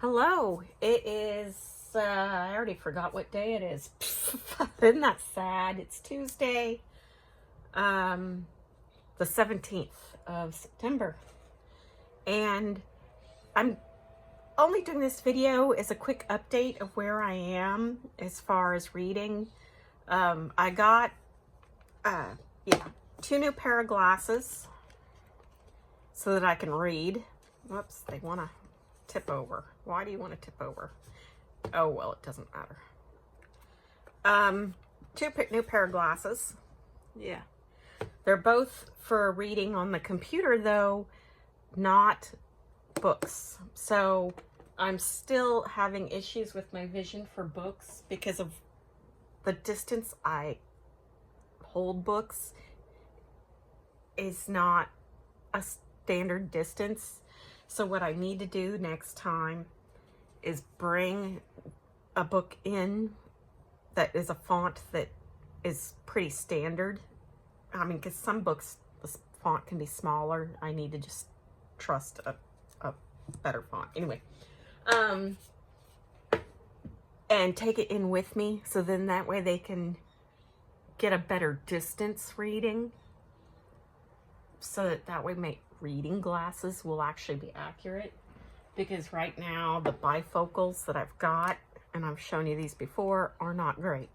Hello, it is, I already forgot what day it is. Isn't that sad? It's Tuesday, um, the 17th of September. And I'm only doing this video as a quick update of where I am as far as reading. I got, two new pair of glasses so that I can read. Whoops, they want to tip over. Why do you want to tip over? Oh, well, it doesn't matter. Two new pair of glasses. Yeah. They're both for reading on the computer, though, not books. So I'm still having issues with my vision for books because of the distance I hold books is not a standard distance. So what I need to do next time is bring a book in that is a font that is pretty standard. I mean, because some books, the font can be smaller. I need to just trust a better font. Anyway, and take it in with me, so then that way they can get a better distance reading, so that way my reading glasses will actually be accurate. Because right now the bifocals that I've got, and I've shown you these before, are not great.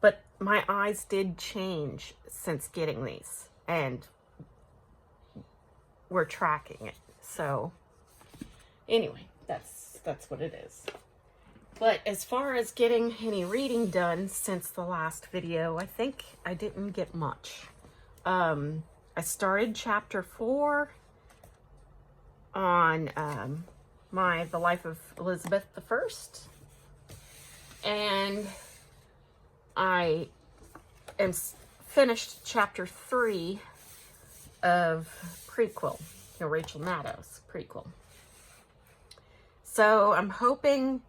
But my eyes did change since getting these, and we're tracking it. So anyway, that's what it is. But as far as getting any reading done since the last video, I think I didn't get much. I started chapter 4 on The Life of Elizabeth I, and I am finished chapter 3 of prequel, Rachel Maddow's prequel. So I'm hoping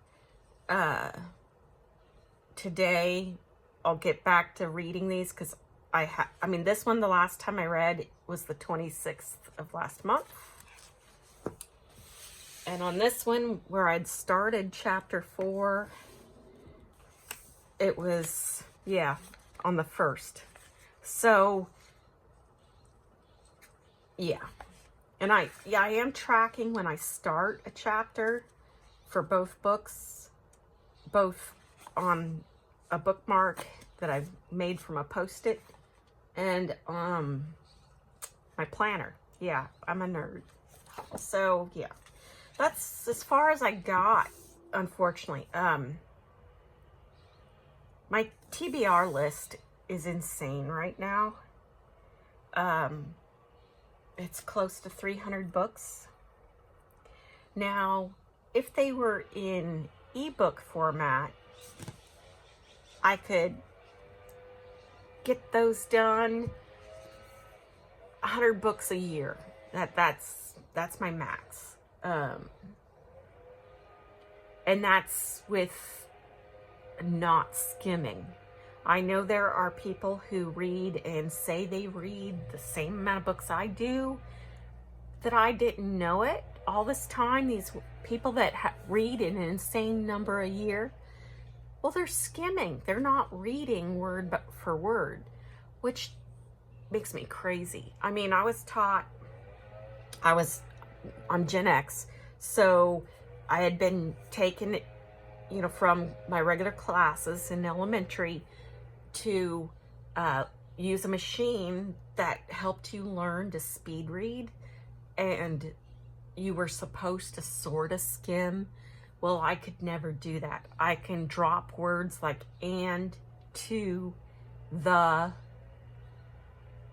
today I'll get back to reading these, because I mean, this one, the last time I read was the 26th of last month. And on this one, where I'd started chapter 4, it was, on the 1st. So, yeah. And I am tracking when I start a chapter for both books, both on a bookmark that I've made from a Post-it and my planner. Yeah, I'm a nerd. So, yeah. That's as far as I got, unfortunately. My TBR list is insane right now. It's close to 300 books. Now, if they were in ebook format, I could get those done 100 books a year. That's my max. And that's with not skimming. I know there are people who read and say they read the same amount of books I do, that I didn't know it all this time. These people that read an insane number a year, well, they're skimming. They're not reading word for word, which makes me crazy. I mean, I was taught, I'm Gen X, so I had been taken, from my regular classes in elementary to use a machine that helped you learn to speed read, and you were supposed to sort of skim. Well, I could never do that. I can drop words like and, to, the,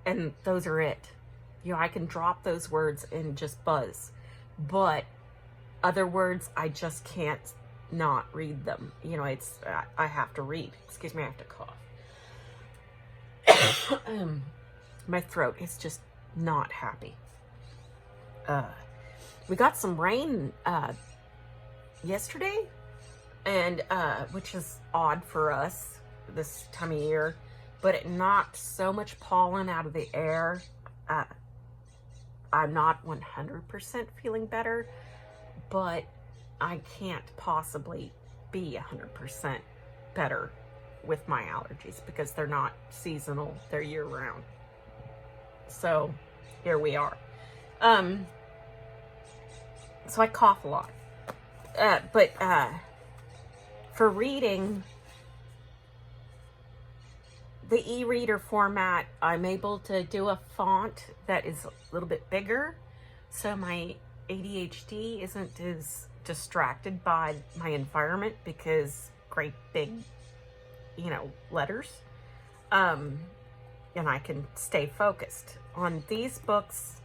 and those are it. I can drop those words and just buzz. But other words, I just can't not read them. It's, I have to read. Excuse me, I have to cough. My throat is just not happy. We got some rain yesterday, and which is odd for us this time of year, but it knocked so much pollen out of the air. I'm not 100% feeling better, but I can't possibly be 100% better with my allergies because they're not seasonal, they're year-round. So here we are. So I cough a lot. But for reading, the e-reader format, I'm able to do a font that is a little bit bigger, so my ADHD isn't as distracted by my environment because great big, letters. And I can stay focused. On these books,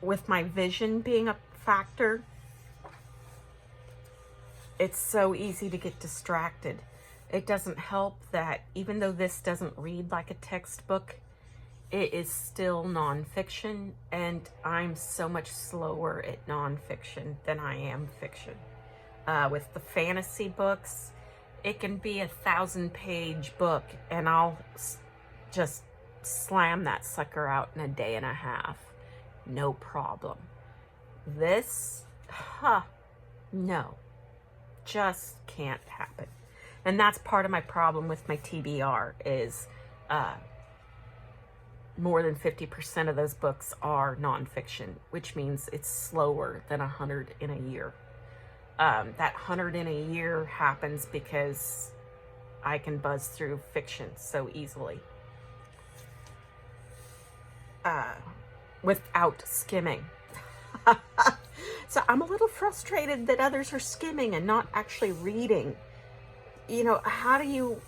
with my vision being a factor, it's so easy to get distracted. It doesn't help that even though this doesn't read like a textbook, it is still nonfiction, and I'm so much slower at nonfiction than I am fiction. With the fantasy books, it can be a 1,000-page book, and I'll just slam that sucker out in a day and a half. No problem. This, no. Just can't happen. And that's part of my problem with my TBR is more than 50% of those books are nonfiction, which means it's slower than 100 in a year. That 100 in a year happens because I can buzz through fiction so easily without skimming. So I'm a little frustrated that others are skimming and not actually reading. How do you...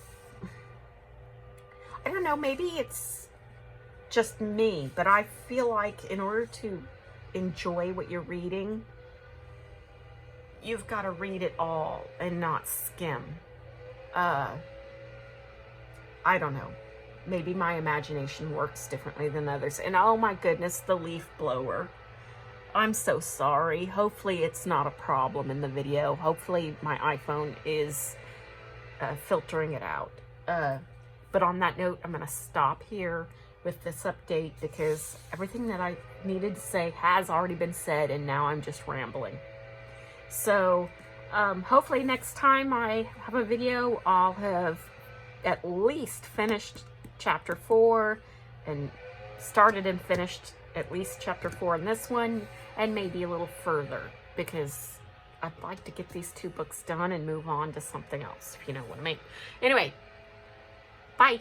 I don't know, maybe it's just me, but I feel like in order to enjoy what you're reading, you've got to read it all and not skim. I don't know. Maybe my imagination works differently than others. And oh my goodness, the leaf blower. I'm so sorry. Hopefully it's not a problem in the video. Hopefully my iPhone is filtering it out. But on that note, I'm going to stop here with this update because everything that I needed to say has already been said, and now I'm just rambling. So hopefully next time I have a video, I'll have at least finished chapter 4 and started and finished at least chapter 4 in this one, and maybe a little further, because I'd like to get these 2 books done and move on to something else, if you know what I mean. Anyway, bye.